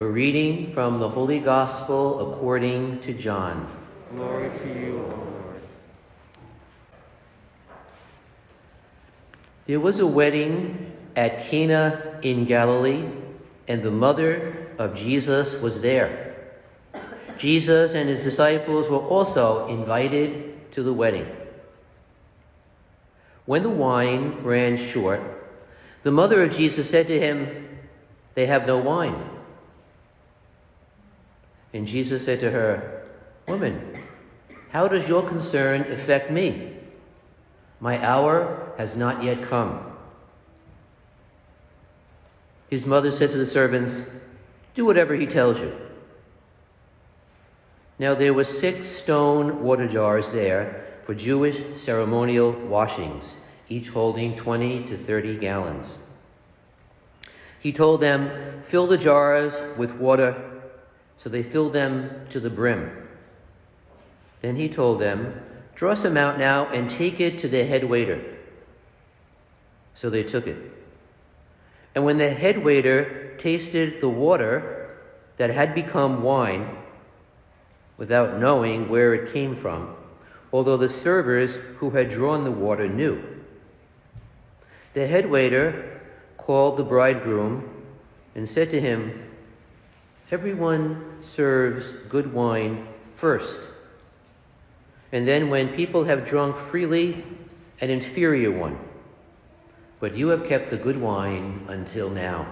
A reading from the Holy Gospel according to John. Glory to you, O Lord. There was a wedding at Cana in Galilee, and the mother of Jesus was there. Jesus and his disciples were also invited to the wedding. When the wine ran short, the mother of Jesus said to him, "They have no wine." And Jesus said to her, "Woman, how does your concern affect me? My hour has not yet come." His mother said to the servants, "Do whatever he tells you." Now there were 6 stone water jars there for Jewish ceremonial washings, each holding 20 to 30 gallons. He told them, "Fill the jars with water." So they filled them to the brim. Then he told them, "Draw some out now and take it to the headwaiter." So they took it. And when the headwaiter tasted the water that had become wine, without knowing where it came from, although the servers who had drawn the water knew, the headwaiter called the bridegroom and said to him, "Everyone serves good wine first, and then when people have drunk freely, an inferior one. But you have kept the good wine until now."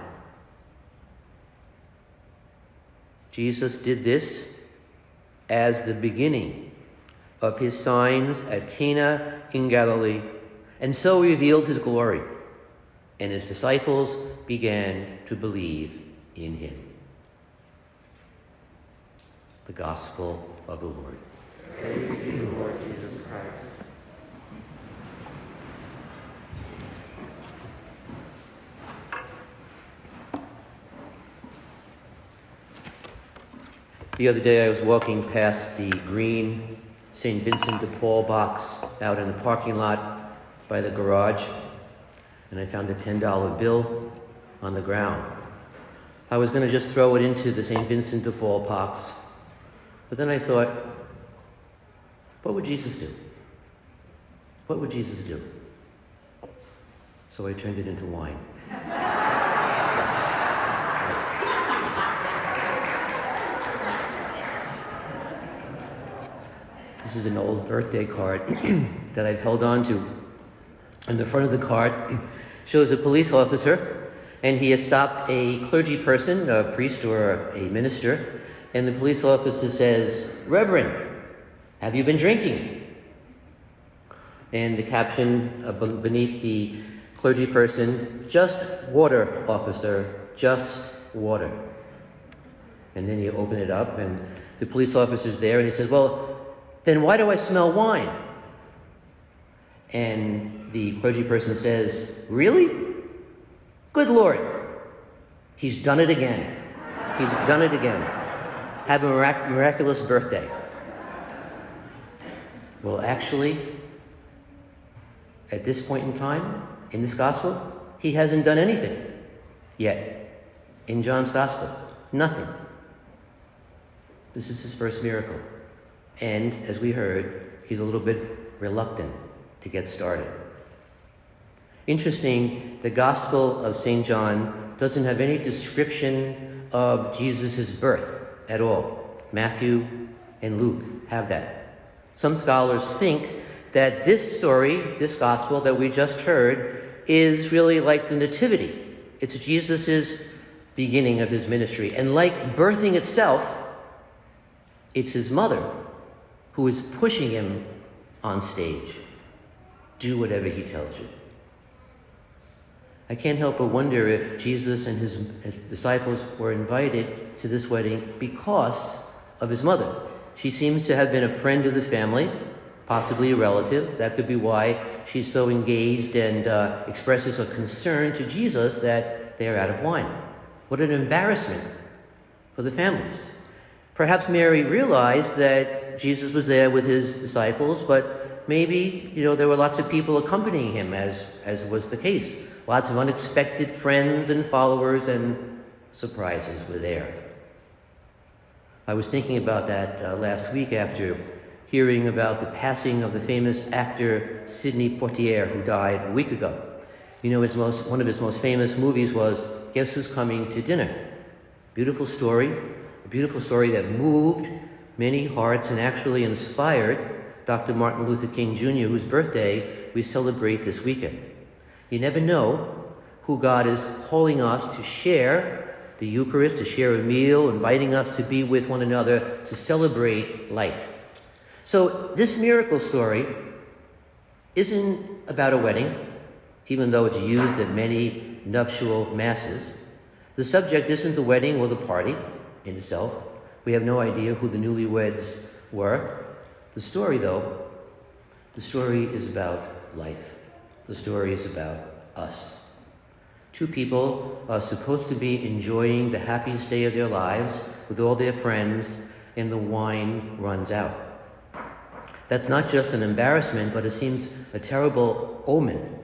Jesus did this as the beginning of his signs at Cana in Galilee, and so revealed his glory, and his disciples began to believe in him. The Gospel of the Lord. Praise to you, Lord Jesus Christ. The other day I was walking past the green St. Vincent de Paul box out in the parking lot by the garage, and I found a $10 bill on the ground. I was going to just throw it into the St. Vincent de Paul box, but then I thought, what would Jesus do? What would Jesus do? So I turned it into wine. This is an old birthday card that I've held on to. And the front of the card shows a police officer, and he has stopped a clergy person, a priest or a minister, and the police officer says, "Reverend, have you been drinking?" And the caption beneath the clergy person, "Just water, officer, just water." And then you open it up, and the police officer's there, and he says, "Well, then why do I smell wine?" And the clergy person says, "Really? Good Lord, he's done it again. He's done it again. Have a miraculous birthday." Well, actually, at this point in time, in this gospel, he hasn't done anything yet. In John's gospel, nothing. This is his first miracle. And as we heard, he's a little bit reluctant to get started. Interesting, the Gospel of St. John doesn't have any description of Jesus' birth at all. Matthew and Luke have that. Some scholars think that this story, this Gospel that we just heard, is really like the Nativity. It's Jesus' beginning of his ministry. And like birthing itself, it's his mother who is pushing him on stage. Do whatever he tells you. I can't help but wonder if Jesus and his disciples were invited to this wedding because of his mother. She seems to have been a friend of the family, possibly a relative. That could be why she's so engaged and expresses a concern to Jesus that they are out of wine. What an embarrassment for the families. Perhaps Mary realized that Jesus was there with his disciples, but maybe, there were lots of people accompanying him, as was the case. Lots of unexpected friends and followers and surprises were there. I was thinking about that last week after hearing about the passing of the famous actor Sidney Poitier, who died a week ago. You know, one of his most famous movies was Guess Who's Coming to Dinner? Beautiful story, a beautiful story that moved many hearts and actually inspired Dr. Martin Luther King Jr., whose birthday we celebrate this weekend. You never know who God is calling us to share the Eucharist, to share a meal, inviting us to be with one another, to celebrate life. So this miracle story isn't about a wedding, even though it's used at many nuptial masses. The subject isn't the wedding or the party in itself. We have no idea who the newlyweds were. The story, though, the story is about life. The story is about us. Two people are supposed to be enjoying the happiest day of their lives with all their friends, and the wine runs out. That's not just an embarrassment, but it seems a terrible omen.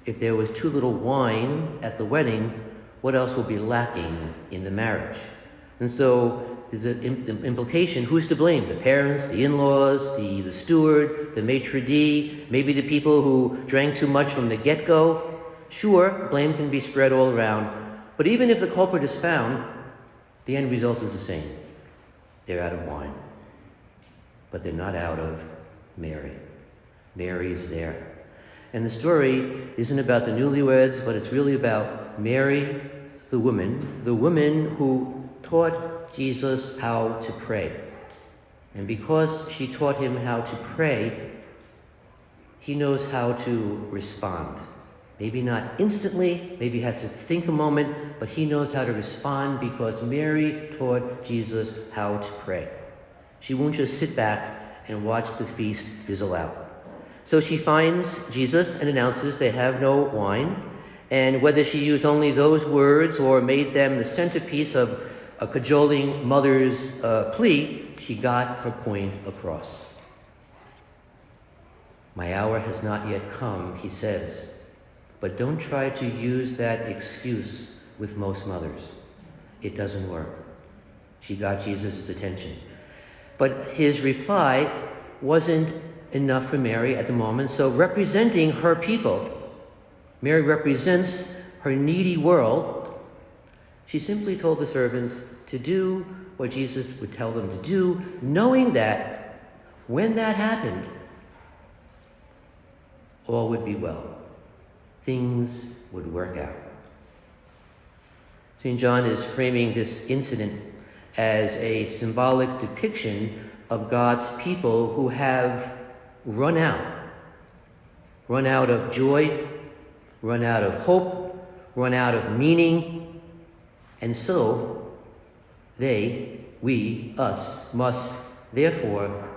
If there was too little wine at the wedding, what else will be lacking in the marriage? And so there's an implication, who's to blame? The parents, the in-laws, the steward, the maitre d', maybe the people who drank too much from the get-go. Sure, blame can be spread all around, but even if the culprit is found, the end result is the same. They're out of wine. But they're not out of Mary. Mary is there. And the story isn't about the newlyweds, but it's really about Mary, the woman who taught Jesus how to pray. And because she taught him how to pray, he knows how to respond. Maybe not instantly, maybe he has to think a moment, but he knows how to respond because Mary taught Jesus how to pray. She won't just sit back and watch the feast fizzle out. So she finds Jesus and announces they have no wine, and whether she used only those words or made them the centerpiece of a cajoling mother's plea, she got her point across. My hour has not yet come, he says, but don't try to use that excuse with most mothers. It doesn't work. She got Jesus' attention. But his reply wasn't enough for Mary at the moment, so representing her people, Mary represents her needy world. She simply told the servants to do what Jesus would tell them to do, knowing that when that happened, all would be well. Things would work out. St. John is framing this incident as a symbolic depiction of God's people who have run out of joy, run out of hope, run out of meaning, and so us, must therefore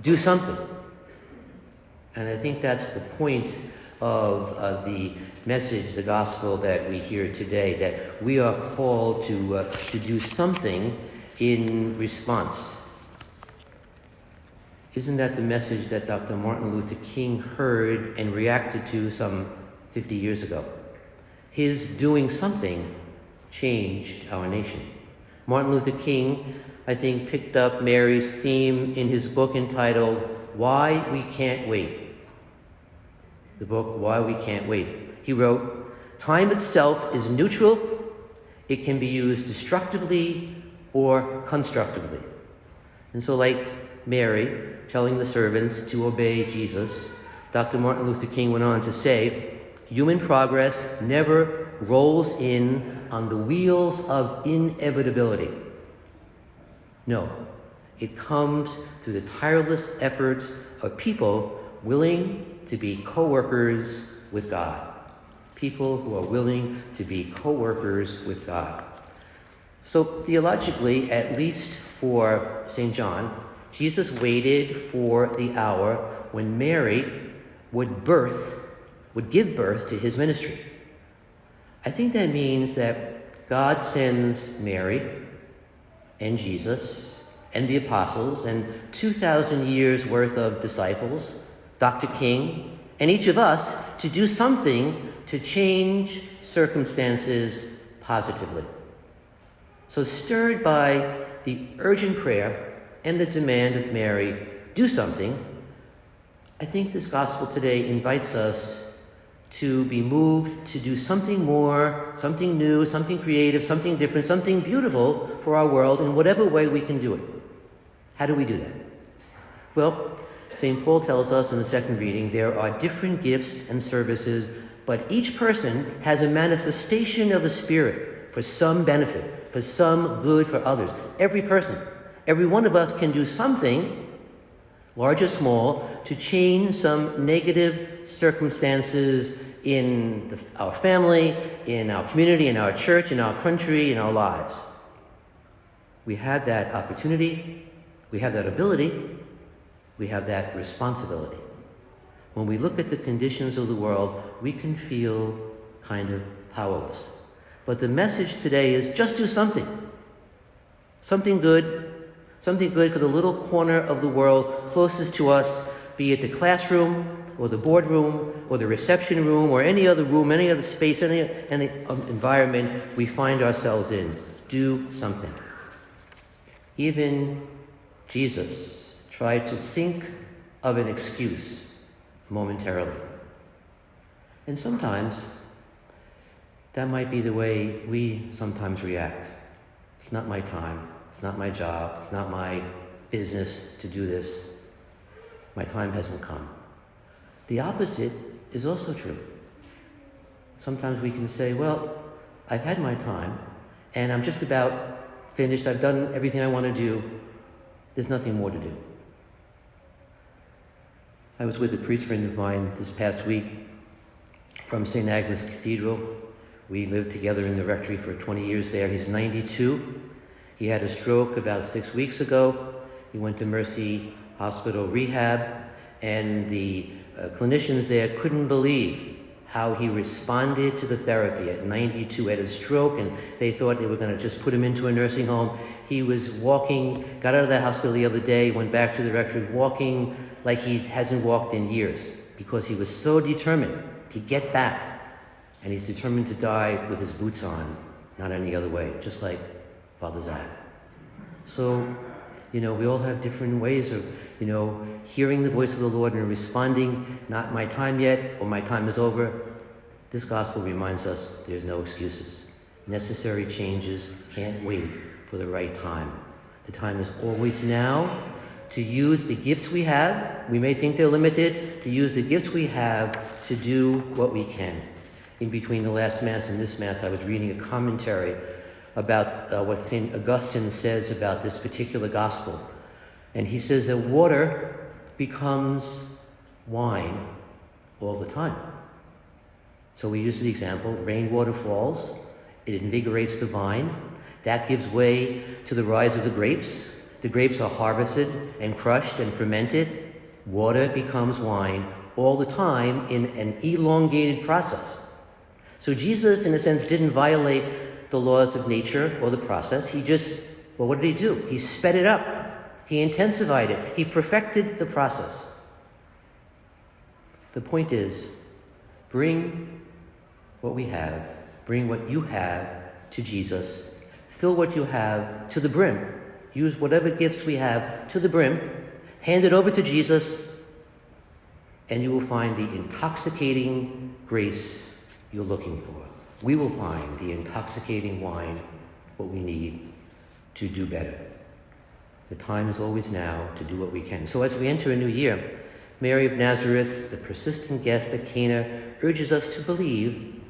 do something. And I think that's the point of the message, the gospel that we hear today, that we are called to do something in response. Isn't that the message that Dr. Martin Luther King heard and reacted to some 50 years ago? His doing something changed our nation. Martin Luther King, I think, picked up Mary's theme in his book entitled Why We Can't Wait. The book, Why We Can't Wait. He wrote, time itself is neutral. It can be used destructively or constructively. And so like Mary telling the servants to obey Jesus, Dr. Martin Luther King went on to say, human progress never rolls in on the wheels of inevitability. No, it comes through the tireless efforts of people willing to be co-workers with God. People who are willing to be co-workers with God. So theologically, at least for St. John, Jesus waited for the hour when Mary would give birth to his ministry. I think that means that God sends Mary and Jesus and the apostles and 2,000 years worth of disciples, Dr. King, and each of us to do something to change circumstances positively. So stirred by the urgent prayer and the demand of Mary, do something, I think this gospel today invites us to be moved to do something more, something new, something creative, something different, something beautiful for our world in whatever way we can do it. How do we do that? Well, St. Paul tells us in the second reading, there are different gifts and services, but each person has a manifestation of the Spirit for some benefit, for some good for others. Every person, every one of us can do something, large or small, to change some negative circumstances in our family, in our community, in our church, in our country, in our lives. We have that opportunity, we have that ability, we have that responsibility. When we look at the conditions of the world, we can feel kind of powerless. But the message today is just do something. Something good for the little corner of the world closest to us, be it the classroom or the boardroom or the reception room or any other room, any other space, any environment we find ourselves in. Do something. Even Jesus tried to think of an excuse momentarily. And sometimes that might be the way we sometimes react. It's not my time. It's not my job. It's not my business to do this. My time hasn't come. The opposite is also true. Sometimes we can say, well, I've had my time and I'm just about finished. I've done everything I want to do. There's nothing more to do. I was with a priest friend of mine this past week from St. Agnes Cathedral. We lived together in the rectory for 20 years there. He's 92. He had a stroke about 6 weeks ago. He went to Mercy Hospital rehab, and the clinicians there couldn't believe how he responded to the therapy at 92 at a stroke, and they thought they were going to just put him into a nursing home. He was walking, got out of the hospital the other day, went back to the rectory, walking like he hasn't walked in years, because he was so determined to get back, and he's determined to die with his boots on, not any other way, just like Father Zach. So, we all have different ways of, hearing the voice of the Lord and responding, not my time yet, or my time is over. This gospel reminds us there's no excuses. Necessary changes can't wait for the right time. The time is always now to use the gifts we have. We may think they're limited, to use the gifts we have to do what we can. In between the last Mass and this Mass, I was reading a commentary about what St. Augustine says about this particular gospel. And he says that water becomes wine all the time. So we use the example, rainwater falls, it invigorates the vine, that gives way to the rise of the grapes. The grapes are harvested and crushed and fermented. Water becomes wine all the time in an elongated process. So Jesus, in a sense, didn't violate the laws of nature or the process. He just, what did he do? He sped it up. He intensified it. He perfected the process. The point is, bring what we have, bring what you have to Jesus. Fill what you have to the brim. Use whatever gifts we have to the brim. Hand it over to Jesus, and you will find the intoxicating grace you're looking for. We will find the intoxicating wine, what we need to do better. The time is always now to do what we can. So as we enter a new year, Mary of Nazareth, the persistent guest at Cana, urges us to believe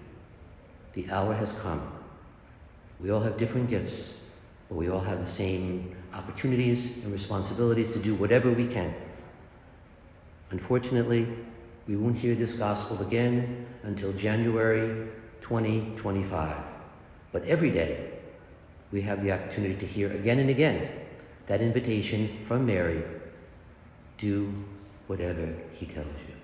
the hour has come. We all have different gifts, but we all have the same opportunities and responsibilities to do whatever we can. Unfortunately, we won't hear this gospel again until January 2025. But every day, we have the opportunity to hear again and again that invitation from Mary, do whatever he tells you.